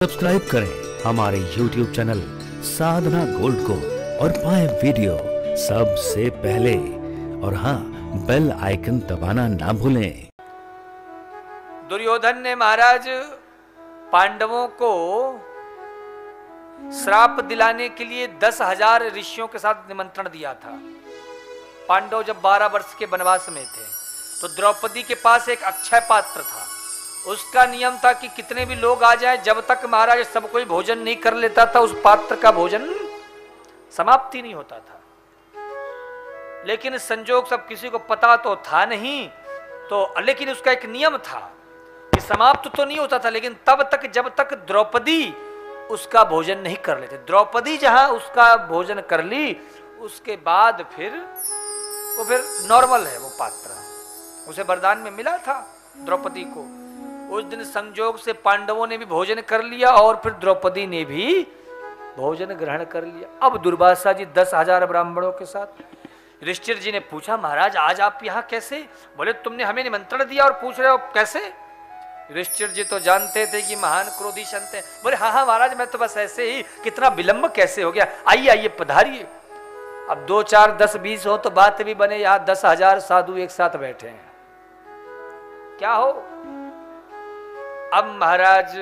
Subscribe करें हमारे YouTube channel साधना gold को और पाएं वीडियो सबसे पहले। और हाँ, बेल आइकन दबाना ना भूलें। दुर्योधन ने महाराज पांडवों को श्राप दिलाने के लिए 10,000 ऋषियों के साथ निमंत्रण दिया था। पांडव जब 12 वर्ष के वनवास में थे तो द्रौपदी के पास एक अक्षय पात्र था। उसका नियम था कि कितने भी लोग आ जाएं, जब तक महाराज सब कोई भोजन नहीं कर लेता था उस पात्र का भोजन समाप्ति नहीं होता था। लेकिन संजोग सब किसी को पता तो था नहीं, तो लेकिन उसका एक नियम था कि समाप्त तो नहीं होता था, लेकिन तब तक जब तक द्रौपदी उसका भोजन नहीं कर लेते। द्रौपदी जहां उसका भोजन कर ली उसके बाद फिर नॉर्मल है वो पात्र। उसे वरदान में मिला था द्रौपदी को। उस दिन संजोग से पांडवों ने भी भोजन कर लिया और फिर द्रौपदी ने भी भोजन ग्रहण कर लिया। अब दुर्वासा जी 10,000 ब्राह्मणों के साथ। युधिष्ठिर जी ने पूछा, महाराज आज आप यहाँ कैसे? बोले तुमने हमें निमंत्रण दिया और पूछ रहे हो कैसे? युधिष्ठिर जी तो जानते थे कि महान क्रोधी संत हैं। बोले हाँ महाराज, मैं तो बस ऐसे ही, कितना विलंब कैसे हो गया, आइए आइए पधारिए। अब 2 4 10 20 हो तो बात भी बने। यहाँ 10,000 साधु एक साथ बैठे हैं, क्या हो? अब महाराज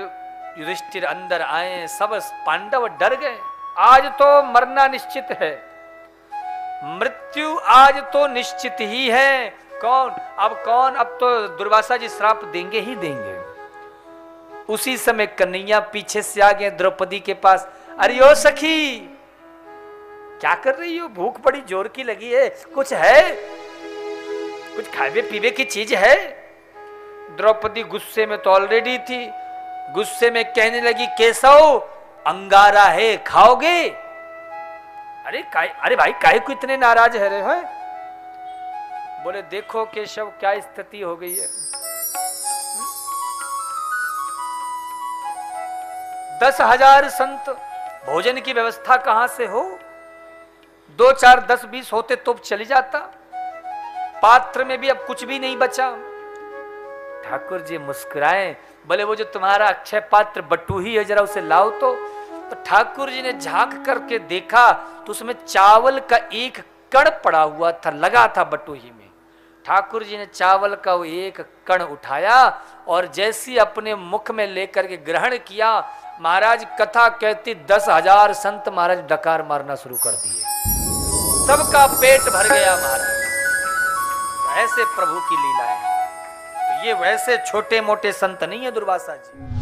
युधिष्ठिर अंदर आए, सब पांडव डर गए। आज तो मरना निश्चित है, मृत्यु आज तो निश्चित ही है। कौन? अब तो दुर्वासा जी श्राप देंगे ही देंगे। उसी समय कन्हैया पीछे से आ गए द्रौपदी के पास। अरे ओ सखी, क्या कर रही हो? भूख बड़ी जोर की लगी है, कुछ है? कुछ खावे पीवे की चीज है? द्रौपदी गुस्से में तो ऑलरेडी थी। गुस्से में कहने लगी, केशव अंगारा है, खाओगे? अरे भाई काहे को इतने नाराज है रहे हो? बोले देखो केशव क्या स्थिति हो गई है। 10,000 संत, भोजन की व्यवस्था कहां से हो? 2 4 10 20 होते तो चली जाता। पात्र में भी अब कुछ भी नहीं बचा। ठाकुर जी मुस्कुराए, बोले वो जो तुम्हारा अक्षय पात्र बटुही है जरा उसे लाओ तो। ठाकुर जी ने झांक करके देखा तो उसमें चावल का एक कण पड़ा हुआ था, लगा था बटुही में। ठाकुर जी ने चावल का वो एक कण उठाया और जैसी अपने मुख में लेकर के ग्रहण किया, महाराज कथा कहती 10,000 संत महाराज डकार मारना शुरू कर दिए। सबका पेट भर गया महाराज। ऐसे प्रभु की लीला है। ये वैसे छोटे मोटे संत नहीं है दुर्वासा जी।